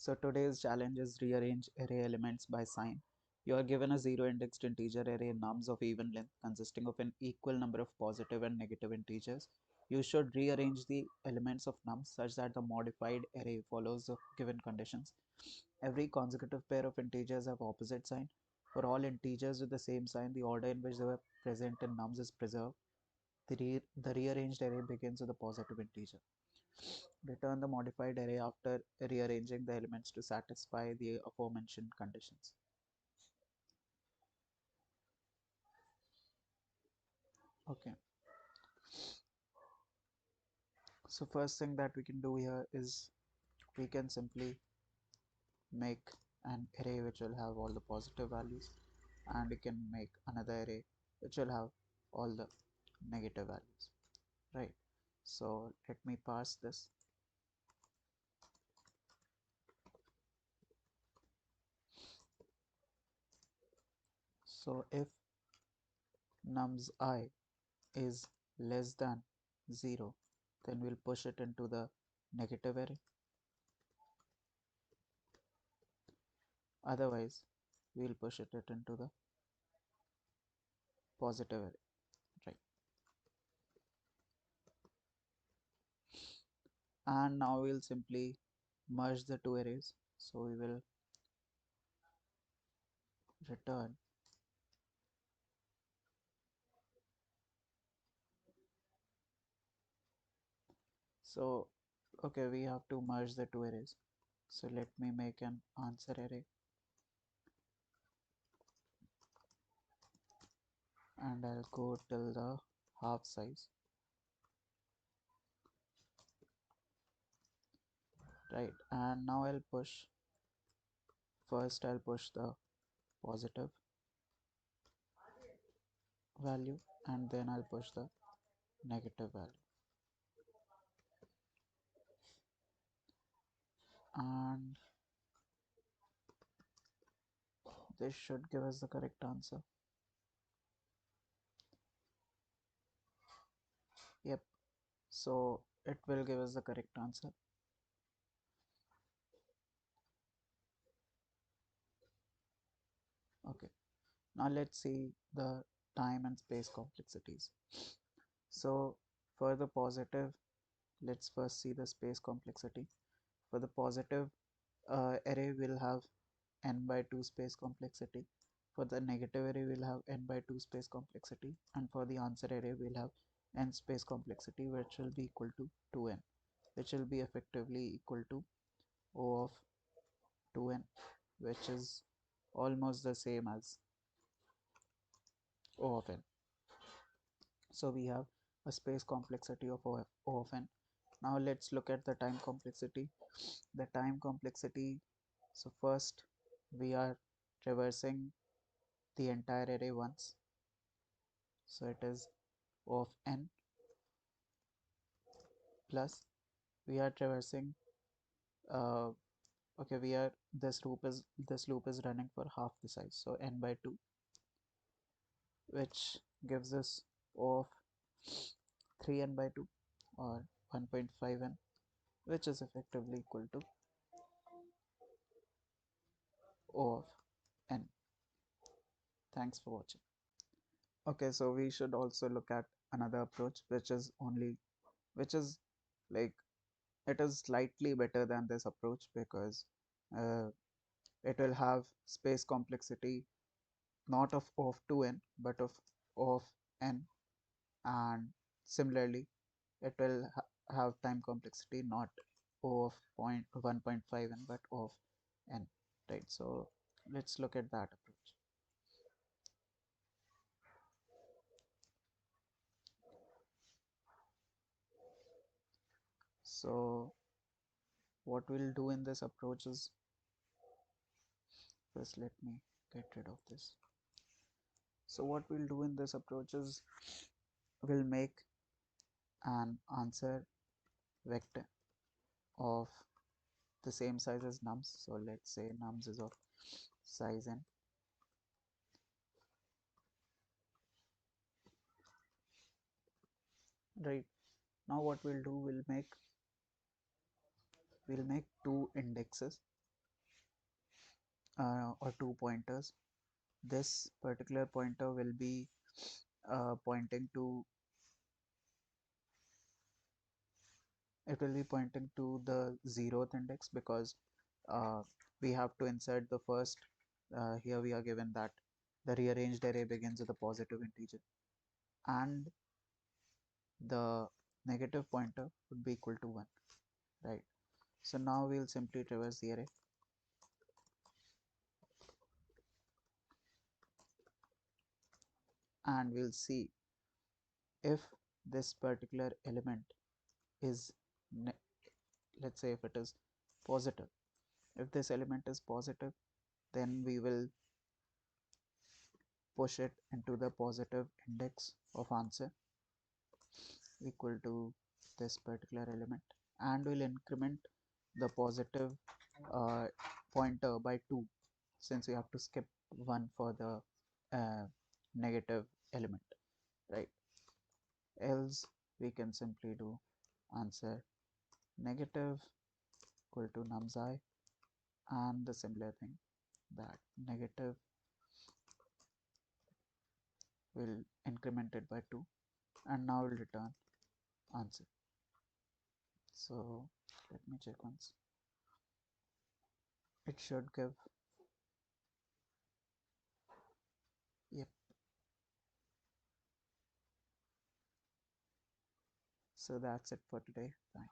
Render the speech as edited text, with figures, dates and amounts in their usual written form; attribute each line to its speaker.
Speaker 1: So today's challenge is rearrange array elements by sign. You are given a zero indexed integer array nums of even length consisting of an equal number of positive and negative integers. You should rearrange the elements of nums such that the modified array follows the given conditions. Every consecutive pair of integers have opposite sign. For all integers with the same sign, the order in which they were present in nums is preserved. The rearranged array begins with a positive integer. Return the modified array after rearranging the elements to satisfy the aforementioned conditions. Okay, so first thing that we can do here is we can simply make an array which will have all the positive values, and we can make another array which will have all the negative values, right? So let me pass this. So if nums I is less than 0, then we'll push it into the negative array. Otherwise, we'll push it into the positive array, right? And now we'll simply merge the two arrays. So we will return so okay, we have to merge the two arrays. So let me make an answer array, and I'll go till the half size, right? And now I'll push, first I'll push the positive value, and then I'll push the negative value, and this should give us the correct answer. Yep, so it will give us the correct answer. Okay, now let's see the time and space complexities. So for the positive, let's first see the space complexity. For the positive array, we'll have n by 2 space complexity. For the negative array, we'll have n by 2 space complexity. And for the answer array, we'll have n space complexity, which will be equal to 2n, which will be effectively equal to O of 2n, which is almost the same as O of n. So we have a space complexity of O of n. Now let's look at the time complexity. The time complexity, so first we are traversing the entire array once. So it is O of n plus we are traversing okay, we are this loop is running for half the size, so n by 2, which gives us O of 3n by 2 or 1.5n, which is effectively equal to O of n. Thanks for watching. Okay, so we should also look at another approach, which is like, it is slightly better than this approach because uh, it will have space complexity not of O of 2n but of O of n, and similarly it will have time complexity not O of 1.5n but O of n, right? So let's look at that approach. So what we'll do in this approach is, first let me get rid of this. So what we'll do in this approach is we'll make an answer vector of the same size as nums. So let's say nums is of size n, right? Now what we'll do, we'll make two indexes. or two pointers. This particular pointer will be pointing to it will be pointing to the 0th index because uh, we have to insert the first. Here we are given that the rearranged array begins with a positive integer, and the negative pointer would be equal to 1, right? So now we'll simply traverse the array and we'll see if this particular element is, let's say if it is positive. If this element is positive, then we will push it into the positive index of answer equal to this particular element, and we'll increment the positive uh, pointer by 2 since we have to skip 1 for the negative element, right? Else we can simply do answer negative equal to numsci, and the similar thing that negative will increment it by 2, and now we'll return answer. So let me check once. It should give, yep. So that's it for today. Thanks.